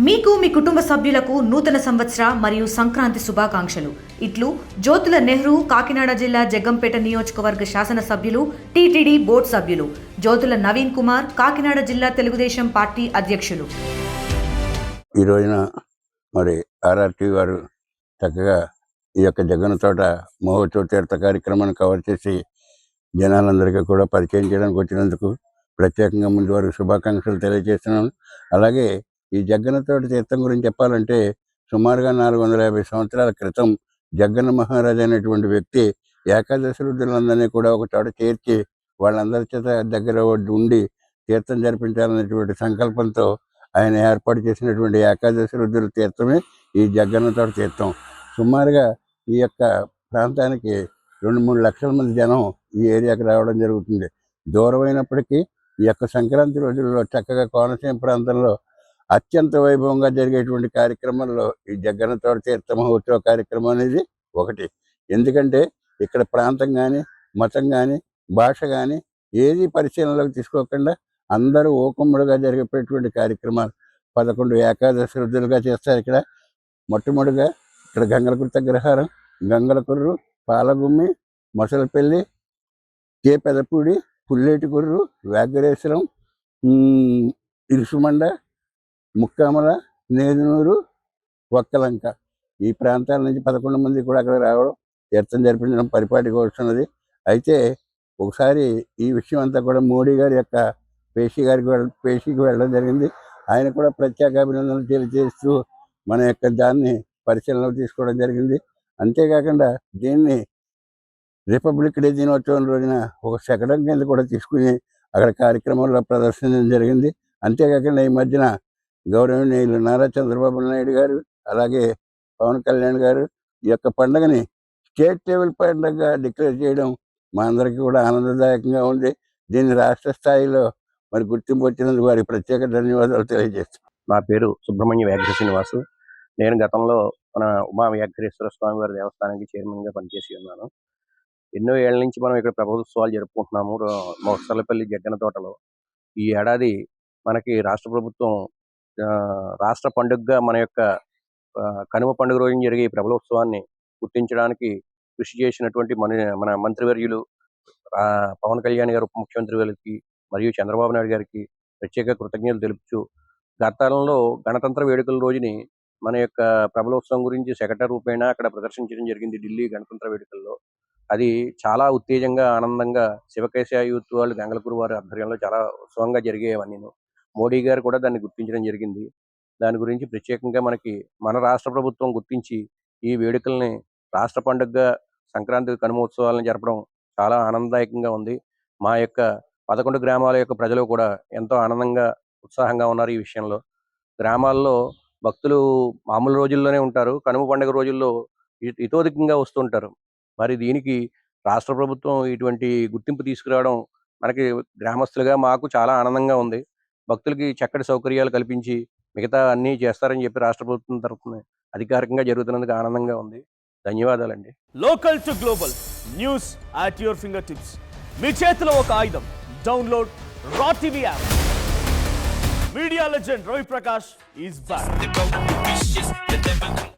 మీకు మీ కుటుంబ సభ్యులకు నూతన సంవత్సర మరియు సంక్రాంతి శుభాకాంక్షలు. ఇట్లు జ్యోతుల నెహ్రూ, కాకినాడ జిల్లా జగ్గంపేట నియోజకవర్గ శాసనసభ్యులు, టీటీడీ బోర్డు సభ్యులు జ్యోతుల నవీన్ కుమార్, కాకినాడ జిల్లా తెలుగుదేశం పార్టీ అధ్యక్షులు. ఈ రోజున మరి ఆర్ఆర్టీ వారు చక్కగా ఈ యొక్క జగన్ తోట మహోత్సవ తీర్థ కార్యక్రమాన్ని కవర్ చేసి జనాలందరికీ కూడా పరిచయం చేయడానికి వచ్చినందుకు ప్రత్యేకంగా ముందు వారికి శుభాకాంక్షలు తెలియజేస్తున్నాను. అలాగే ఈ జగ్గన్న తోట తీర్థం గురించి చెప్పాలంటే సుమారుగా 450 సంవత్సరాల క్రితం జగ్గన్న మహారాజు అనేటువంటి వ్యక్తి ఏకాదశి రుద్రులందరినీ కూడా ఒక చోట చేర్చి వాళ్ళందరి చేత దగ్గర ఉండి తీర్థం జరిపించాలనేటువంటి సంకల్పంతో ఆయన ఏర్పాటు చేసినటువంటి ఏకాదశి రుద్రుల తీర్థమే ఈ జగ్గన్న తోట తీర్థం. సుమారుగా ఈ యొక్క ప్రాంతానికి 2-3 లక్షల మంది జనం ఈ ఏరియాకి రావడం జరుగుతుంది. దూరమైనప్పటికీ ఈ యొక్క సంక్రాంతి రోజుల్లో చక్కగా కోనసీమ ప్రాంతంలో అత్యంత వైభవంగా జరిగేటువంటి కార్యక్రమంలో ఈ జగ్గన్న తోట తీర్థ మహోత్సవ కార్యక్రమం అనేది ఒకటి. ఎందుకంటే ఇక్కడ ప్రాంతం కానీ, మతం కానీ, భాష కానీ ఏది పరిశీలనలోకి తీసుకోకుండా అందరూ ఓకుమ్మడిగా జరిగేటువంటి కార్యక్రమాలు 11 ఏకాదశి రుద్రులుగా చేస్తారు. ఇక్కడ మొట్టమొదటిగా ఇక్కడ గంగలకుర్తి అగ్రహారం, గంగలకుర్రు, పాలగుమ్మి, మొసలపల్లి, కే పెదపూడి, పుల్లేటి కుర్రు, వ్యాఘ్రేశ్వరం, ఇరుసుమండ, ముక్కామల, నేదునూరు, ఒక్కలంక ఈ ప్రాంతాల నుంచి 11 మంది కూడా అక్కడ రావడం, తీర్థం జరిపించడం పరిపాటిగా వస్తున్నది. అయితే ఒకసారి ఈ విషయం అంతా కూడా మోడీ గారి యొక్క పేషీకి వెళ్ళడం జరిగింది. ఆయన కూడా ప్రత్యేక అభినందనలు తెలియజేస్తూ మన యొక్క దాన్ని పరిశీలనలో తీసుకోవడం జరిగింది. అంతేకాకుండా దీన్ని రిపబ్లిక్ డే దినోత్సవం రోజున ఒక శకటం కింద కూడా తీసుకుని అక్కడ కార్యక్రమంలో ప్రదర్శించడం జరిగింది. అంతేకాకుండా ఈ మధ్యన గౌరవనీయులు నారా చంద్రబాబు నాయుడు గారు, అలాగే పవన్ కళ్యాణ్ గారు ఈ యొక్క పండుగని స్టేట్ లెవెల్ పండుగగా డిక్లేర్ చేయడం మా అందరికీ కూడా ఆనందదాయకంగా ఉంది. దీన్ని రాష్ట్ర స్థాయిలో మరి గుర్తింపు వచ్చినందుకు వారికి ప్రత్యేక ధన్యవాదాలు తెలియజేస్తాను. నా పేరు సుబ్రహ్మణ్య వ్యాఘ్ర శ్రీనివాసు. నేను గతంలో మన ఉమా వ్యాఘ్రేశ్వర స్వామి వారి దేవస్థానానికి చైర్మన్గా పనిచేసి ఉన్నాను. ఎన్నో ఏళ్ల నుంచి మనం ఇక్కడ ప్రభుత్వాలు జరుపుకుంటున్నాము మొసలపల్లి జగ్గన్న తోటలో. ఈ ఏడాది మనకి రాష్ట్ర ప్రభుత్వం రాష్ట్ర పండుగగా మన యొక్క కనుమ పండుగ రోజున జరిగే ఈ ప్రభలోత్సవాన్ని గుర్తించడానికి కృషి చేసినటువంటి మన మంత్రివర్యులు పవన్ కళ్యాణ్ గారు, ఉప ముఖ్యమంత్రి గారికి మరియు చంద్రబాబు నాయుడు గారికి ప్రత్యేక కృతజ్ఞతలు తెలుపుతూ, గతంలో గణతంత్ర వేడుకల రోజుని మన యొక్క ప్రభలోత్సవం గురించి సెక్రటరీ రూపేణ అక్కడ ప్రదర్శించడం జరిగింది ఢిల్లీ గణతంత్ర వేడుకల్లో. అది చాలా ఉత్తేజంగా, ఆనందంగా శివకేశ యూత్ వాళ్ళు గంగలకూరు వారి ఆధ్వర్యంలో చాలా ఉత్సవంగా జరిగేవన్నీ. మోడీ గారు కూడా దాన్ని గుర్తించడం జరిగింది. దాని గురించి ప్రత్యేకంగా మన రాష్ట్ర ప్రభుత్వం గుర్తించి ఈ వేడుకల్ని రాష్ట్ర పండుగగా సంక్రాంతి కనుమోత్సవాలను జరపడం చాలా ఆనందదాయకంగా ఉంది. మా యొక్క 11 గ్రామాల యొక్క ప్రజలు కూడా ఎంతో ఆనందంగా, ఉత్సాహంగా ఉన్నారు ఈ విషయంలో. గ్రామాల్లో భక్తులు మామూలు రోజుల్లోనే ఉంటారు, కనుమ పండుగ రోజుల్లో ఇతోధికంగా వస్తుంటారు. మరి దీనికి రాష్ట్ర ప్రభుత్వం ఇటువంటి గుర్తింపు తీసుకురావడం మనకి గ్రామస్తులుగా మాకు చాలా ఆనందంగా ఉంది. భక్తులకి చక్కటి సౌకర్యాలు కల్పించి మిగతా అన్నీ చేస్తారని చెప్పి రాష్ట్ర ప్రభుత్వం తరఫున అధికారికంగా జరుగుతున్నందుకు ఆనందంగా ఉంది. ధన్యవాదాలండి. Local to global news at your fingertips. మీ చేతిలో ఒక ఆయుధం. డౌన్లోడ్ రా TV app. Media legend Ravi Prakash is back.